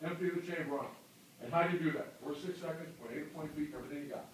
empty the chamber on them. And how do you do that? 4 to 6 seconds, point 8 to 20 feet, everything you got.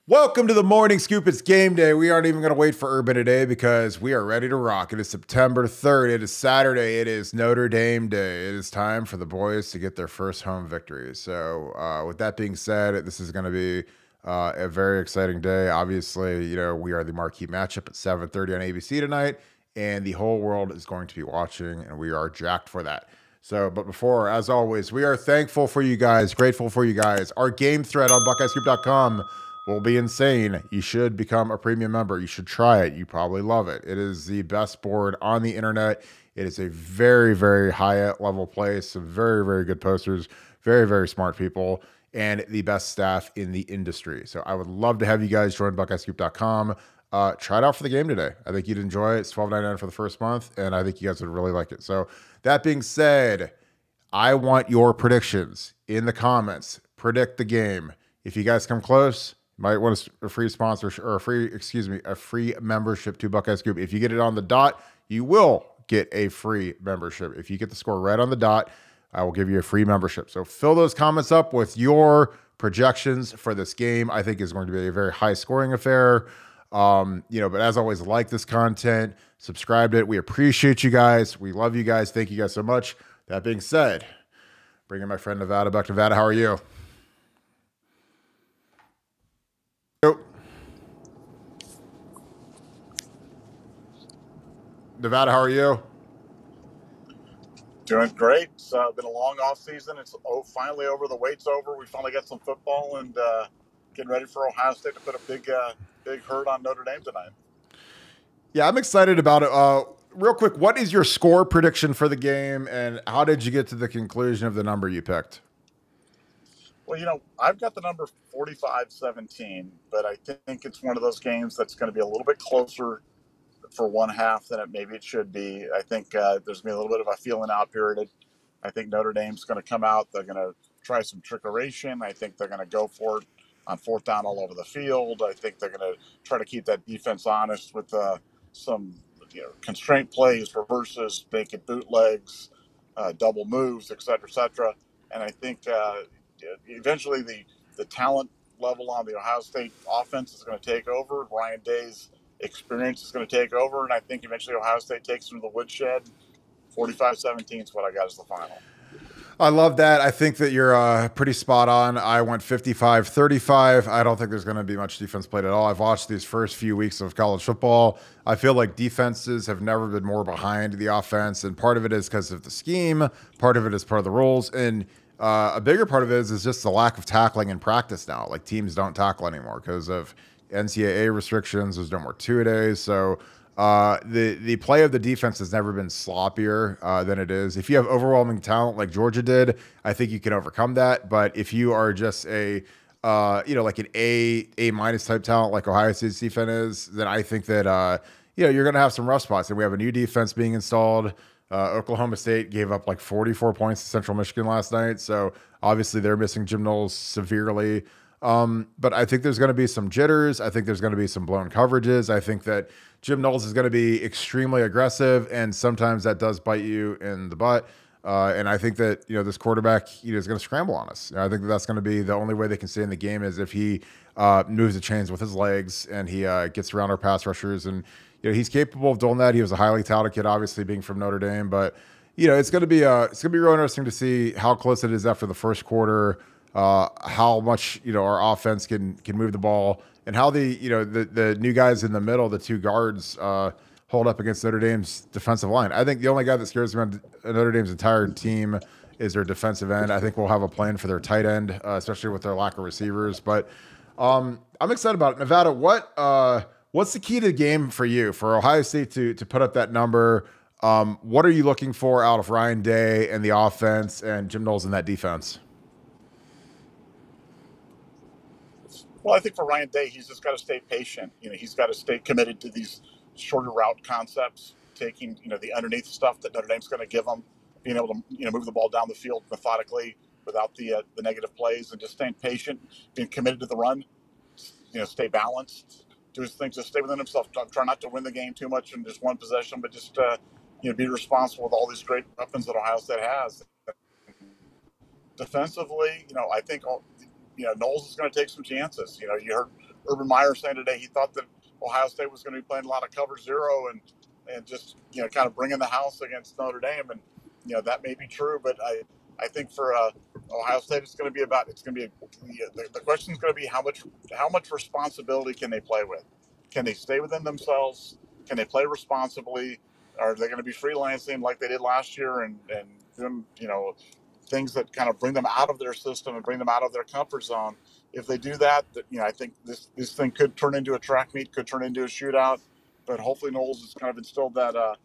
Welcome to the Morning Scoop. It's game day. We aren't even going to wait for Urban today because we are ready to rock. It is September 3rd. It is Saturday. It is Notre Dame Day. It is time for the boys to get their first home victory. So with that being said, this is going to be a very exciting day. Obviously, we are the marquee matchup at 7:30 on ABC tonight, and the whole world is going to be watching, and we are jacked for that. So, but before, as always, we are thankful for you guys, grateful for you guys. Our game thread on BuckeyeScoop.com will be insane. You should become a premium member. You should try it. You probably love it. It is the best board on the internet. It is a very, very high level place. Some very, very good posters, very, very smart people, and the best staff in the industry. So I would love to have you guys join BuckeyeScoop.com. Try it out for the game today. I think you'd enjoy it. It's $12.99 for the first month, and I think you guys would really like it. So that being said, I want your predictions in the comments. Predict the game. If you guys come close, might want a free sponsorship or a free membership to Buckeye Scoop. If you get it on the dot, you will get a free membership. If you get the score right on the dot, I will give you a free membership. So fill those comments up with your projections for this game. I think is going to be a very high scoring affair. But as always, like this content, subscribe to it. We appreciate you guys. We love you guys. Thank you guys so much. That being said, bringing my friend Nevada back. Nevada, how are you? Nevada, how are you? Doing great. It's been a long off season. It's finally over. The wait's over. We finally got some football and getting ready for Ohio State to put a big hurt on Notre Dame tonight. Yeah, I'm excited about it. Real quick, what is your score prediction for the game, and how did you get to the conclusion of the number you picked? Well, I've got the number 45-17, but I think it's one of those games that's going to be a little bit closer for one half than maybe it should be. I think there's going to be a little bit of a feeling out period. I think Notre Dame's going to come out. They're going to try some trickeration. I think they're going to go for it on fourth down all over the field. I think they're going to try to keep that defense honest with some constraint plays, reverses, making bootlegs, double moves, et cetera, et cetera. And I think eventually the talent level on the Ohio State offense is going to take over. Ryan Day's experience is going to take over, and I think eventually Ohio State takes them to the woodshed. 45-17 is what I got as the final. I love that. I think that you're pretty spot on. I went 55-35. I don't think there's going to be much defense played at all. I've watched these first few weeks of college football. I feel like defenses have never been more behind the offense, and part of it is because of the scheme. Part of it is part of the rules, and a bigger part of it is just the lack of tackling in practice now. Like, teams don't tackle anymore because of NCAA restrictions. There's no more two-a-days. So the play of the defense has never been sloppier than it is. If you have overwhelming talent like Georgia did, I think you can overcome that. But if you are just like an A minus type talent like Ohio State's defense is, then I think that you're going to have some rough spots. And we have a new defense being installed. Oklahoma State gave up like 44 points to Central Michigan last night. So obviously they're missing Jim Knowles severely. But I think there's going to be some jitters. I think there's going to be some blown coverages. I think that Jim Knowles is going to be extremely aggressive, and sometimes that does bite you in the butt. And I think that, this quarterback, is going to scramble on us. I think that's going to be the only way they can stay in the game is if he moves the chains with his legs and he gets around our pass rushers. And, he's capable of doing that. He was a highly touted kid, obviously being from Notre Dame, but it's going to be real interesting to see how close it is after the first quarter. How much our offense can move the ball, and how the new guys in the middle, the two guards, hold up against Notre Dame's defensive line. I think the only guy that scares me on Notre Dame's entire team is their defensive end. I think we'll have a plan for their tight end, especially with their lack of receivers. But I'm excited about it. Nevada, what's the key to the game for you, for Ohio State to put up that number? What are you looking for out of Ryan Day and the offense and Jim Knowles in that defense? Well, I think for Ryan Day, he's just got to stay patient. He's got to stay committed to these shorter route concepts, taking, the underneath stuff that Notre Dame's going to give him, being able to, move the ball down the field methodically without the negative plays, and just staying patient, being committed to the run, stay balanced, do his things, just stay within himself. Try not to win the game too much in just one possession, but just, be responsible with all these great weapons that Ohio State has. defensively, I think Knowles is going to take some chances. You heard Urban Meyer saying today he thought that Ohio State was going to be playing a lot of cover zero and just kind of bringing the house against Notre Dame, and that may be true, but I think for Ohio State it's going to be the question is going to be how much responsibility can they play with? Can they stay within themselves? Can they play responsibly? Are they going to be freelancing like they did last year and doing things that kind of bring them out of their system and bring them out of their comfort zone? If they do that, I think this thing could turn into a track meet, could turn into a shootout. But hopefully Knowles has kind of instilled that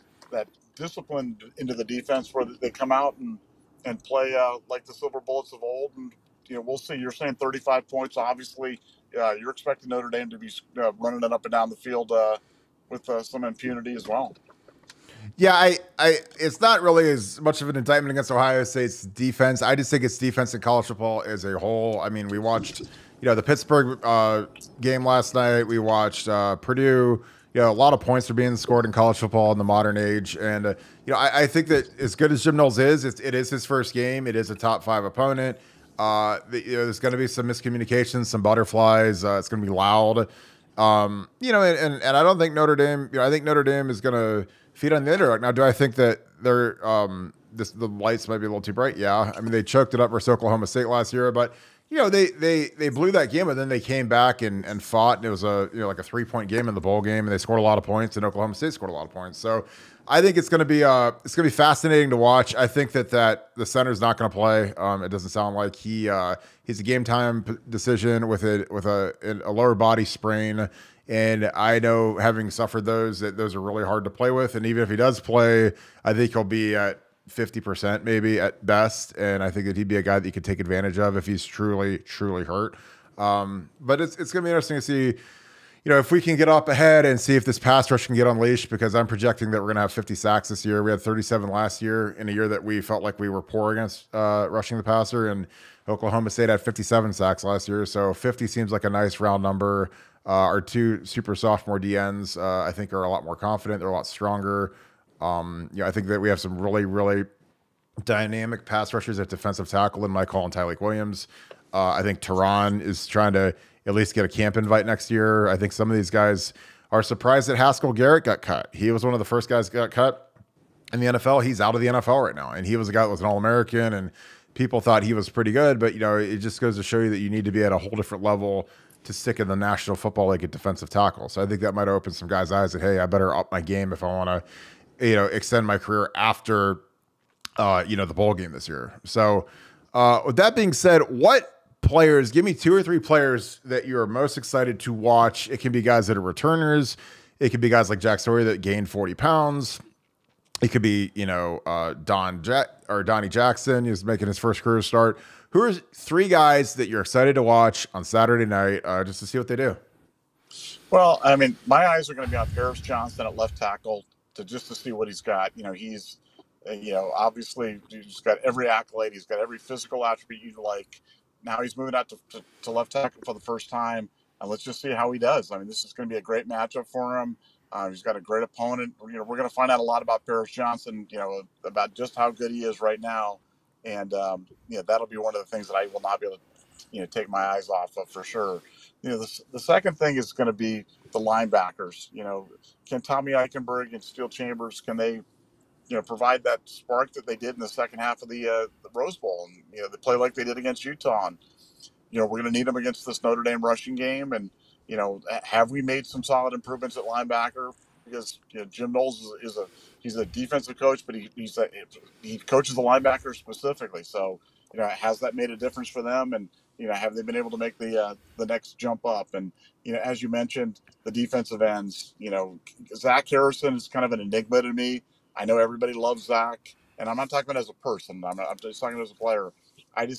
discipline into the defense where they come out and play like the Silver Bullets of old. And we'll see. You're saying 35 points. Obviously, you're expecting Notre Dame to be running it up and down the field with some impunity as well. Yeah, it's not really as much of an indictment against Ohio State's defense. I just think its defense in college football as a whole. I mean, we watched, the Pittsburgh game last night. We watched Purdue. A lot of points are being scored in college football in the modern age. And, I think that as good as Jim Knowles is, it is his first game. It is a top 5 opponent. There's going to be some miscommunications, some butterflies. It's going to be loud. And I don't think Notre Dame, I think Notre Dame is going to feed on the underdog. Now, do I think that they're the lights might be a little too bright? Yeah. I mean, they choked it up versus Oklahoma State last year, but they blew that game, and then they came back and fought, and it was like a 3-point game in the bowl game, and they scored a lot of points, and Oklahoma State scored a lot of points. So I think it's going to be fascinating to watch. I think that the center's not going to play. It doesn't sound like he's a game time decision with a lower body sprain. And I know, having suffered those are really hard to play with. And even if he does play, I think he'll be at 50% maybe at best. And I think that he'd be a guy that you could take advantage of if he's truly, truly hurt. But it's going to be interesting to see, if we can get up ahead and see if this pass rush can get unleashed, because I'm projecting that we're going to have 50 sacks this year. We had 37 last year, in a year that we felt like we were poor against rushing the passer. And Oklahoma State had 57 sacks last year. So 50 seems like a nice round number. Our 2 super sophomore DNs, I think, are a lot more confident. They're a lot stronger. I think that we have some really, really dynamic pass rushers at defensive tackle in Michael and Tyleik Williams. I think Tehran is trying to at least get a camp invite next year. I think some of these guys are surprised that Haskell Garrett got cut. He was one of the first guys that got cut in the NFL. He's out of the NFL right now, and he was a guy that was an All-American, and people thought he was pretty good. But, it just goes to show you that you need to be at a whole different level to stick in the National Football League at defensive tackle. So I think that might open some guys' eyes that, hey, I better up my game if I want to, extend my career after, the bowl game this year. So with that being said, what players, give me 2 or 3 players that you're most excited to watch. It can be guys that are returners. It could be guys like Jack Story that gained 40 pounds. It could be, Donnie Jackson is making his first career start. Who are 3 guys that you're excited to watch on Saturday night just to see what they do? Well, I mean, my eyes are going to be on Paris Johnson at left tackle to see what he's got. He's, obviously he's got every accolade. He's got every physical attribute you'd like. Now he's moving out to left tackle for the first time. And let's just see how he does. I mean, this is going to be a great matchup for him. He's got a great opponent. We're going to find out a lot about Paris Johnson, about just how good he is right now. And, that'll be one of the things that I will not be able to, take my eyes off of for sure. The second thing is going to be the linebackers. Can Tommy Eichenberg and Steel Chambers, can they, provide that spark that they did in the second half of the Rose Bowl? And, they play like they did against Utah. And, we're going to need them against this Notre Dame rushing game. And, have we made some solid improvements at linebacker? Because Jim Knowles he's a defensive coach, but he coaches the linebacker specifically. So has that made a difference for them? And have they been able to make the next jump up? And as you mentioned, the defensive ends. Zach Harrison is kind of an enigma to me. I know everybody loves Zach, and I'm not talking about as a person. I'm just talking as a player. I've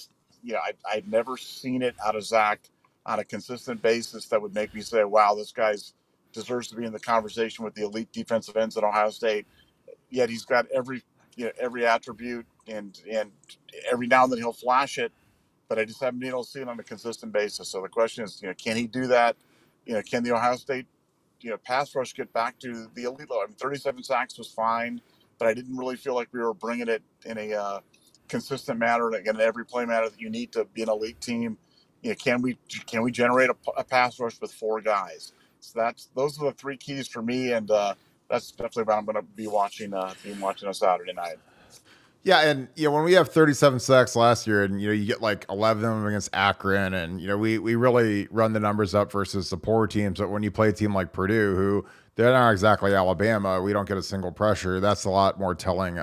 never seen it out of Zach on a consistent basis that would make me say, wow, this guy's deserves to be in the conversation with the elite defensive ends at Ohio State. Yet he's got every attribute, and every now and then he'll flash it, but I just haven't been able to see it on a consistent basis. So the question is, can he do that? Can the Ohio State, pass rush get back to the elite level? I mean, 37 sacks was fine, but I didn't really feel like we were bringing it in consistent manner, again, in every play manner that you need to be an elite team. Can we generate a pass rush with 4 guys? So those are the 3 keys for me, and that's definitely what I'm going to be watching on Saturday night. Yeah, and when we have 37 sacks last year, and you get like 11 of them against Akron, and we really run the numbers up versus the poor teams. But when you play a team like Purdue, who they're not exactly Alabama, we don't get a single pressure. That's a lot more telling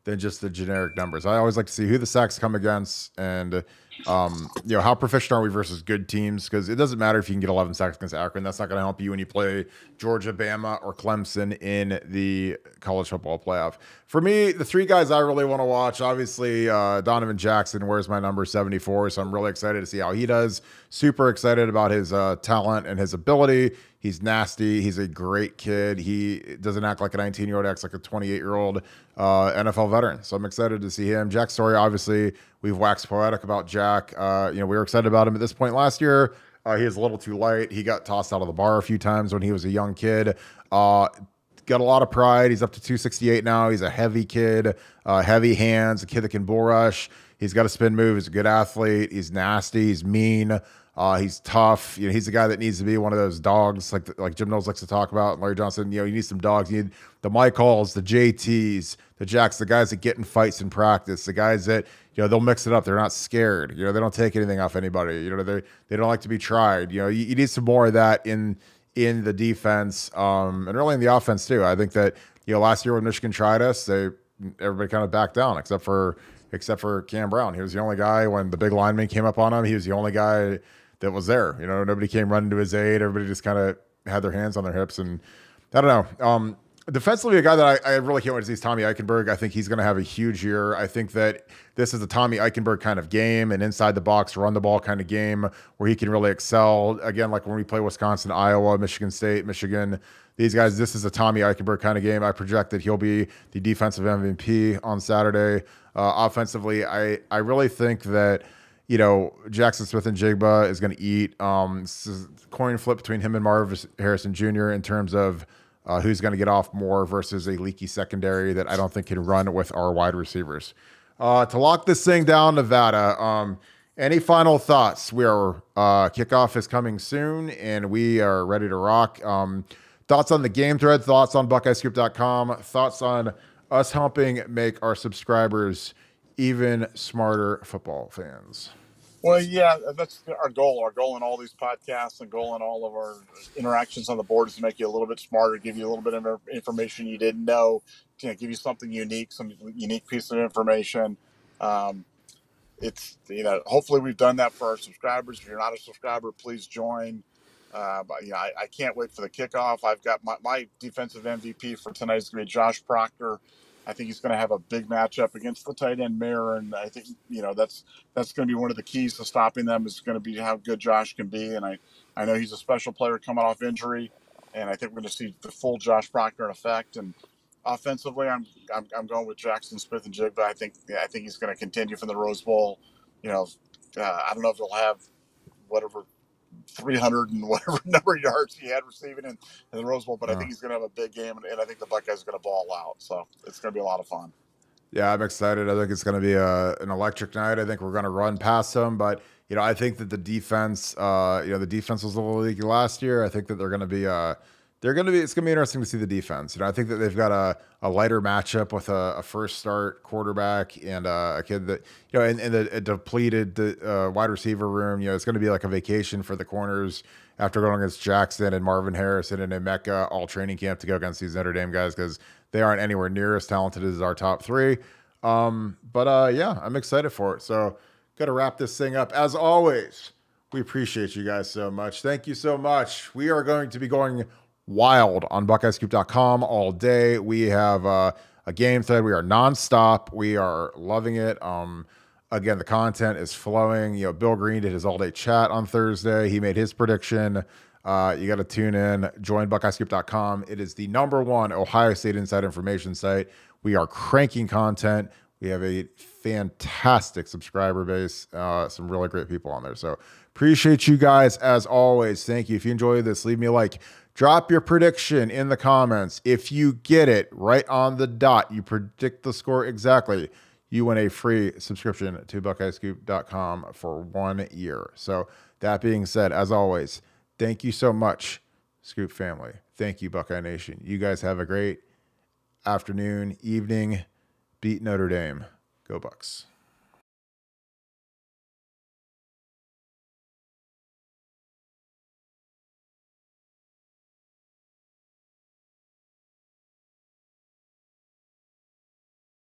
than just the generic numbers. I always like to see who the sacks come against, and how proficient are we versus good teams, because it doesn't matter if you can get 11 sacks against Akron. That's not going to help you when you play Georgia, Bama, or Clemson in the college football playoff. For me, the 3 guys I really want to watch, obviously Donovan Jackson wears my number 74, so I'm really excited to see how he does. Super excited about his talent and his ability. He's nasty. He's a great kid. He doesn't act like a 19-year-old, acts like a 28-year-old NFL veteran. So I'm excited to see him. Jack Story, obviously, we've waxed poetic about Jack. We were excited about him at this point last year. He is a little too light. He got tossed out of the bar a few times when he was a young kid. Got a lot of pride. He's up to 268 now. He's a heavy kid, heavy hands, a kid that can bull rush. He's got a spin move. He's a good athlete. He's nasty. He's mean. He's tough. He's the guy that needs to be one of those dogs, like Jim Knowles likes to talk about. Larry Johnson, you need some dogs. You need the Mike Halls, the JTs, the Jacks, the guys that get in fights in practice, the guys that they'll mix it up. They're not scared. They don't take anything off anybody. They don't like to be tried. You need some more of that in the defense, and really in the offense too. I think that last year when Michigan tried us, everybody kind of backed down except for Cam Brown. He was the only guy when the big lineman came up on him. He was the only guy that was there. Nobody came running to his aid. Everybody just kind of had their hands on their hips. And I don't know. Defensively, a guy that I really can't wait to see is Tommy Eichenberg. I think he's going to have a huge year. I think that this is a Tommy Eichenberg kind of game, an inside the box, run the ball kind of game where he can really excel. Again, like when we play Wisconsin, Iowa, Michigan State, Michigan, these guys, this is a Tommy Eichenberg kind of game. I project that he'll be the defensive MVP on Saturday. Offensively, I really think that Jackson Smith and Jigba is going to eat. This is a coin flip between him and Marvin Harrison Jr. in terms of who's going to get off more versus a leaky secondary that I don't think can run with our wide receivers. To lock this thing down, Nevada, any final thoughts? Kickoff is coming soon, and we are ready to rock. Thoughts on the game thread, thoughts on BuckeyeScoop.com, thoughts on us helping make our subscribers even smarter football fans. Well, yeah, that's our goal. Our goal in all these podcasts and goal in all of our interactions on the board is to make you a little bit smarter, give you a little bit of information you didn't know, give you something unique, some unique piece of information. Hopefully we've done that for our subscribers. If you're not a subscriber, please join. I can't wait for the kickoff. I've got my defensive MVP for tonight is going to be Josh Proctor. I think he's going to have a big matchup against the tight end Mirror, and I think that's going to be one of the keys to stopping them is going to be how good Josh can be. And I know he's a special player coming off injury, and I think we're going to see the full Josh Proctor in effect. And offensively, I'm going with Jackson Smith and Jigba. I think he's going to continue from the Rose Bowl. I don't know if he'll have whatever 300 and whatever number of yards he had receiving in the Rose Bowl, but I think he's going to have a big game, and I think the Buckeyes are going to ball out. So it's going to be a lot of fun. Yeah, I'm excited. I think it's going to be an electric night. I think we're going to run past them, but I think that the defense, the defense was a little leaky last year. I think that it's going to be interesting to see the defense. I think that they've got a lighter matchup with a first start quarterback and a kid that, in the depleted wide receiver room, it's going to be like a vacation for the corners after going against Jackson and Marvin Harrison and Emeka all training camp to go against these Notre Dame guys because they aren't anywhere near as talented as our top 3. I'm excited for it. So got to wrap this thing up. As always, we appreciate you guys so much. Thank you so much. We are going to be going wild on BuckeyeScoop.com all day. We have a game thread. We are nonstop. We are loving it. Again, the content is flowing. Bill Green did his all-day chat on Thursday. He made his prediction. You got to tune in. Join BuckeyeScoop.com. It is the #1 Ohio State inside information site. We are cranking content. We have a fantastic subscriber base. Some really great people on there. So appreciate you guys as always. Thank you. If you enjoyed this, leave me a like. Drop your prediction in the comments. If you get it right on the dot, you predict the score exactly, you win a free subscription to BuckeyeScoop.com for 1 year. So that being said, as always, thank you so much, Scoop family. Thank you, Buckeye Nation. You guys have a great afternoon, evening. Beat Notre Dame. Go Bucks.